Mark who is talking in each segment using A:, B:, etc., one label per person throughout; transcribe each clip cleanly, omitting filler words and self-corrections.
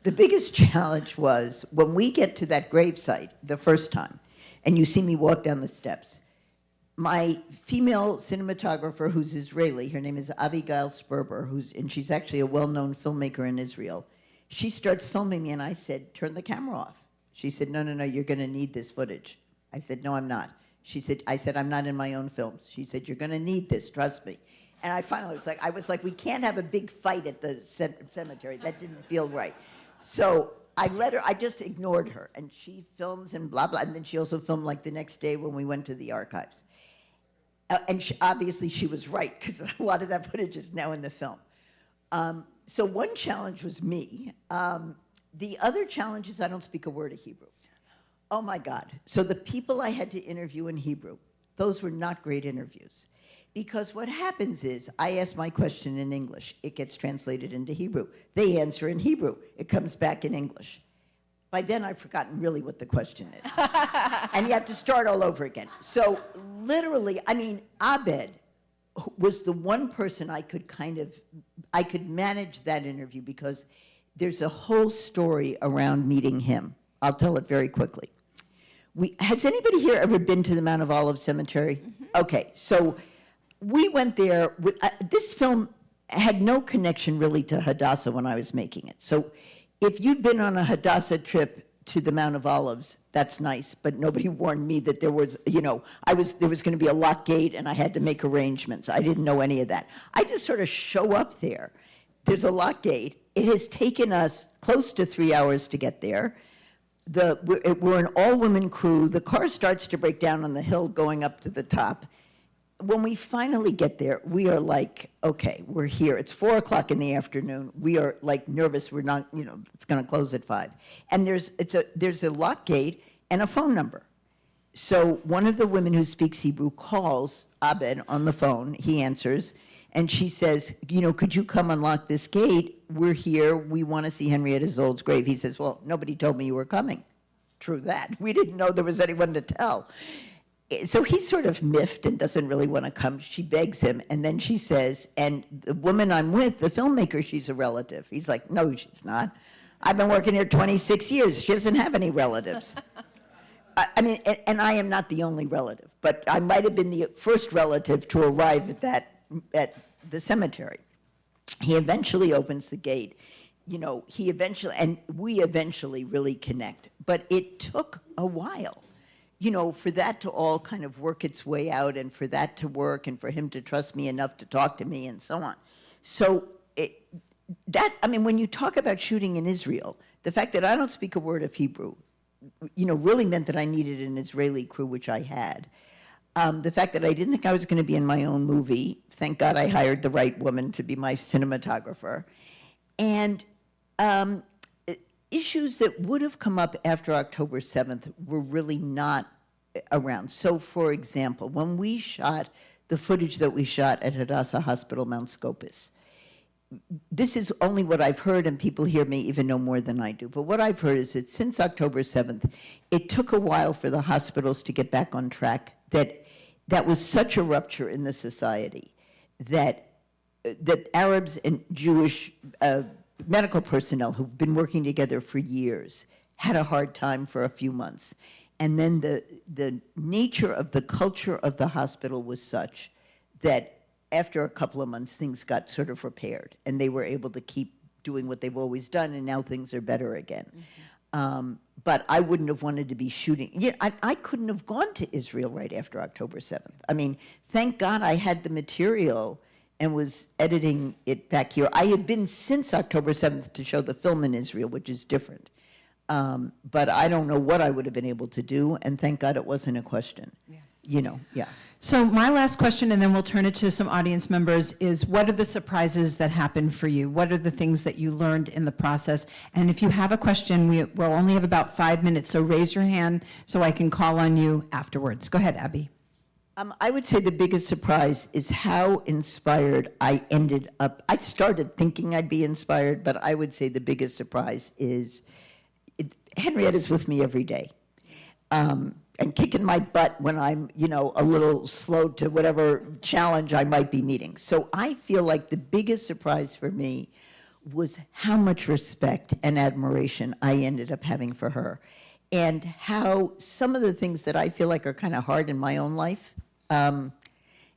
A: The biggest challenge was when we get to that gravesite the first time, and you see me walk down the steps, my female cinematographer, who's Israeli, her name is Abby Ginzberg, and she's actually a well-known filmmaker in Israel. She starts filming me, and I said, turn the camera off. She said, no, you're going to need this footage. I said, no, I'm not. I said, I'm not in my own films. She said, you're going to need this, trust me. And I finally was like, we can't have a big fight at the cemetery. That didn't feel right. So I just ignored her. And she films and blah, blah. And then she also filmed like the next day when we went to the archives. And obviously she was right, because a lot of that footage is now in the film. So one challenge was me. The other challenge is I don't speak a word of Hebrew. Oh my God. So the people I had to interview in Hebrew, those were not great interviews. Because what happens is, I ask my question in English, it gets translated into Hebrew. They answer in Hebrew, it comes back in English. By then I've forgotten really what the question is. And you have to start all over again. So literally, I mean, Abed was the one person I could manage that interview, because there's a whole story around meeting him. I'll tell it very quickly. Has anybody here ever been to the Mount of Olives Cemetery? Mm-hmm. Okay, so we went there. This film had no connection really to Hadassah when I was making it. So if you'd been on a Hadassah trip to the Mount of Olives, that's nice, but nobody warned me that there was, there was going to be a locked gate and I had to make arrangements. I didn't know any of that. I just sort of show up there. There's a locked gate. It has taken us close to 3 hours to get there. We're an all-women crew. The car starts to break down on the hill going up to the top. When we finally get there, we are like, okay, we're here. It's 4 o'clock in the afternoon. We are like nervous. We're not, it's going to close at 5. And there's a lock gate and a phone number. So one of the women who speaks Hebrew calls Abed on the phone. He answers, and she says, could you come unlock this gate? We're here. We want to see Henrietta Szold's grave. He says, well, nobody told me you were coming. True that. We didn't know there was anyone to tell. So he's sort of miffed and doesn't really want to come. She begs him, and then she says, and the woman I'm with, the filmmaker, she's a relative. He's like, no, she's not. I've been working here 26 years. She doesn't have any relatives. I mean, and I am not the only relative, but I might have been the first relative to arrive at the cemetery. He eventually opens the gate. And we eventually really connect. But it took a while. For that to all kind of work its way out, and for that to work, and for him to trust me enough to talk to me, and so on. So when you talk about shooting in Israel, the fact that I don't speak a word of Hebrew, really meant that I needed an Israeli crew, which I had. The fact that I didn't think I was going to be in my own movie, thank God I hired the right woman to be my cinematographer. And issues that would have come up after October 7th were really not around. So, for example, when we shot the footage that we shot at Hadassah Hospital, Mount Scopus, this is only what I've heard, and people here may even know more than I do, but what I've heard is that since October 7th, it took a while for the hospitals to get back on track, that was such a rupture in the society that Arabs and Jewish medical personnel who've been working together for years had a hard time for a few months. And then the nature of the culture of the hospital was such that after a couple of months, things got sort of repaired, and they were able to keep doing what they've always done, and now things are better again. Mm-hmm. But I wouldn't have wanted to be shooting. I couldn't have gone to Israel right after October 7th. I mean, thank God I had the material and was editing it back here. I had been since October 7th to show the film in Israel, which is different. But I don't know what I would have been able to do, and thank God it wasn't a question. Yeah.
B: So my last question, and then we'll turn it to some audience members, is what are the surprises that happened for you? What are the things that you learned in the process? And if you have a question, we'll only have about 5 minutes, so raise your hand so I can call on you afterwards. Go ahead, Abby.
A: I would say the biggest surprise is how inspired I ended up. I started thinking I'd be inspired, but I would say the biggest surprise is Henrietta's with me every day. And kicking my butt when I'm, a little slow to whatever challenge I might be meeting. So I feel like the biggest surprise for me was how much respect and admiration I ended up having for her, and how some of the things that I feel like are kind of hard in my own life,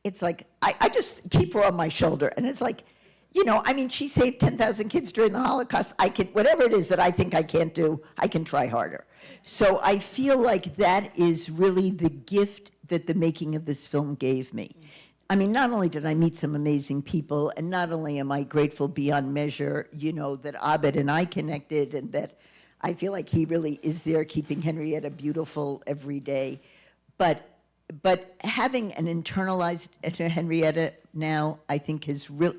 A: it's like, I just keep her on my shoulder, and it's like, you know, I mean, she saved 10,000 kids during the Holocaust. I can, whatever it is that I think I can't do, I can try harder. So I feel like that is really the gift that the making of this film gave me. I mean, not only did I meet some amazing people, and not only am I grateful beyond measure, you know, that Abed and I connected, and that I feel like he really is there keeping Henrietta beautiful every day, but having an internalized Henrietta now, I think is real.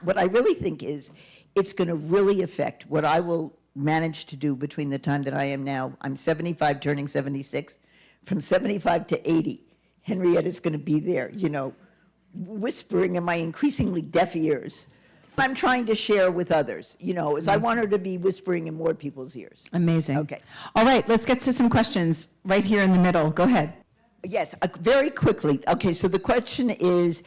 A: What I really think is, it's going to really affect what I will manage to do between the time that I am now. I'm 75, turning 76. From 75 to 80, Henrietta's going to be there, you know, whispering in my increasingly deaf ears. I'm trying to share with others, you know, as I want her to be whispering in more people's ears.
B: Amazing.
A: Okay.
B: All right, let's get to some questions right here in the middle. Go ahead.
A: Yes, very quickly. Okay, so the question is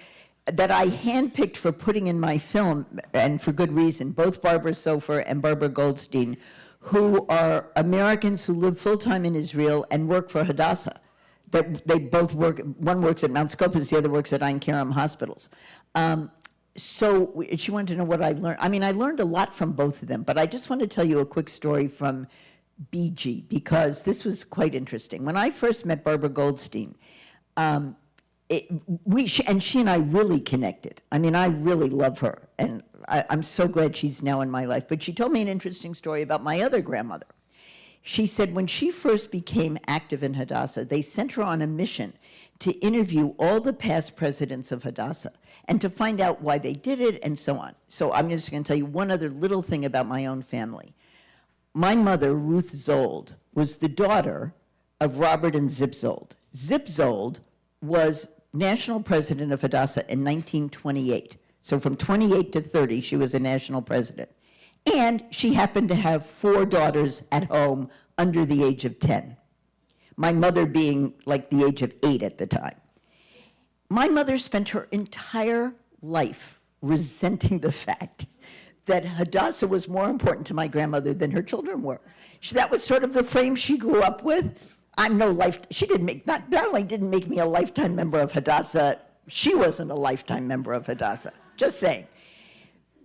A: that I handpicked for putting in my film, and for good reason, both Barbara Sofer and Barbara Goldstein, who are Americans who live full-time in Israel and work for Hadassah. They both work, one works at Mount Scopus, the other works at Ein Kerem hospitals. So she wanted to know what I learned. I mean, I learned a lot from both of them, but I just want to tell you a quick story from BG, because this was quite interesting. When I first met Barbara Goldstein, she and I really connected. I mean, I really love her, and I'm so glad she's now in my life. But she told me an interesting story about my other grandmother. She said when she first became active in Hadassah, they sent her on a mission to interview all the past presidents of Hadassah and to find out why they did it and so on. So I'm just going to tell you one other little thing about my own family. My mother, Ruth Szold, was the daughter of Robert and Zip Szold. Zip Szold was national president of Hadassah in 1928. So from 28 to 30, she was a national president. And she happened to have 4 daughters at home under the age of 10. My mother being like the age of 8 at the time. My mother spent her entire life resenting the fact that Hadassah was more important to my grandmother than her children were. That was sort of the frame she grew up with. She didn't make, not only didn't make me a lifetime member of Hadassah, she wasn't a lifetime member of Hadassah, just saying.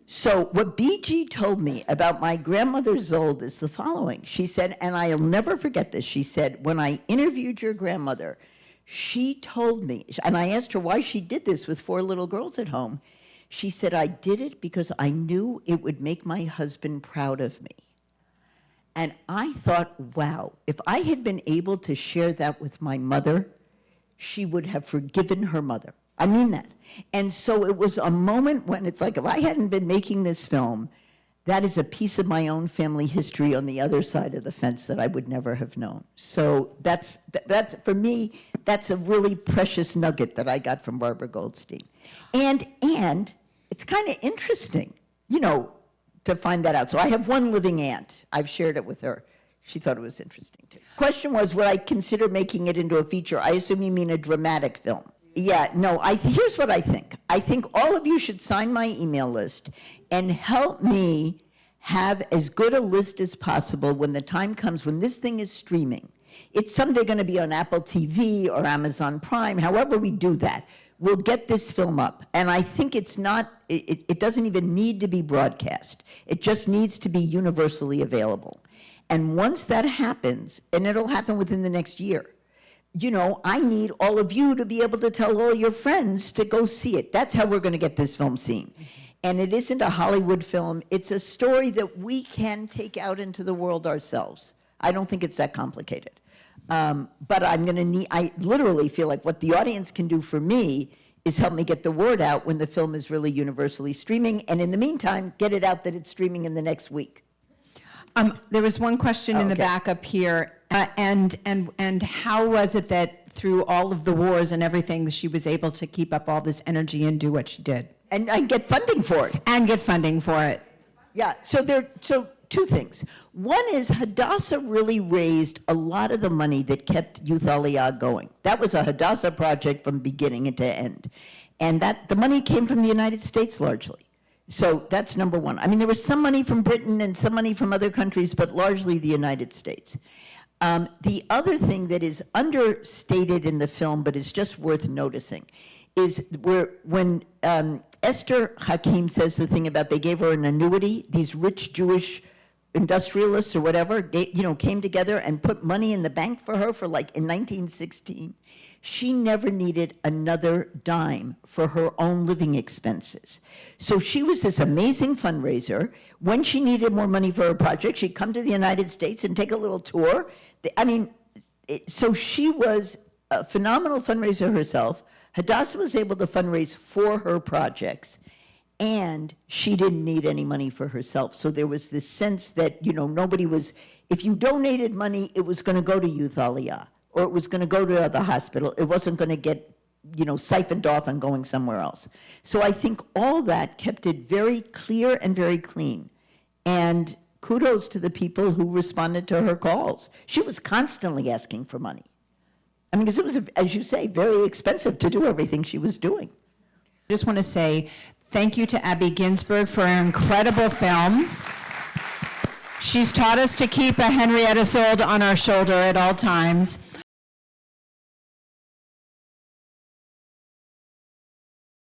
A: So what BG told me about my grandmother Szold is the following. She said, and I'll never forget this, she said, when I interviewed your grandmother, she told me, and I asked her why she did this with 4 little girls at home. She said, I did it because I knew it would make my husband proud of me. And I thought, wow, if I had been able to share that with my mother, she would have forgiven her mother. I mean that. And so it was a moment when it's like, if I hadn't been making this film, that is a piece of my own family history on the other side of the fence that I would never have known. So that's for me, that's a really precious nugget that I got from Barbara Goldstein. And it's kind of interesting, you know, to find that out. So I have one living aunt. I've shared it with her. She thought it was interesting too. Question was, would I consider making it into a feature? I assume you mean a dramatic film. Yeah, no, here's what I think. I think all of you should sign my email list and help me have as good a list as possible when the time comes when this thing is streaming. It's someday going to be on Apple TV or Amazon Prime, however we do that. We'll get this film up. And I think it's not, it doesn't even need to be broadcast. It just needs to be universally available. And once that happens, and it'll happen within the next year, you know, I need all of you to be able to tell all your friends to go see it. That's how we're going to get this film seen. And it isn't a Hollywood film. It's a story that we can take out into the world ourselves. I don't think it's that complicated. But I literally feel like what the audience can do for me is help me get the word out when the film is really universally streaming. And in the meantime, get it out that it's streaming in the next week.
B: There was one question in the back up here, and how was it that through all of the wars and everything, she was able to keep up all this energy and do what she did?
A: And get funding for it.
B: And get funding for it.
A: Yeah, so 2 things. One is Hadassah really raised a lot of the money that kept Youth Aliyah going. That was a Hadassah project from beginning to end. And the money came from the United States largely. So that's number one. I mean, there was some money from Britain and some money from other countries, but largely the United States. The other thing that is understated in the film, but is just worth noticing, is when Esther Hakim says the thing about they gave her an annuity, these rich Jewish industrialists or whatever, came together and put money in the bank for her for like in 1916. She never needed another dime for her own living expenses. So she was this amazing fundraiser. When she needed more money for her project, she'd come to the United States and take a little tour. So she was a phenomenal fundraiser herself. Hadassah was able to fundraise for her projects, and she didn't need any money for herself. So there was this sense that, nobody was, if you donated money, it was going to go to Youth Aliyah, or it was going to go to the hospital. It wasn't going to get, siphoned off and going somewhere else. So I think all that kept it very clear and very clean. And kudos to the people who responded to her calls. She was constantly asking for money. Because it was, as you say, very expensive to do everything she was doing.
B: I just want to say thank you to Abby Ginzberg for an incredible film. She's taught us to keep a Henrietta Szold on our shoulder at all times.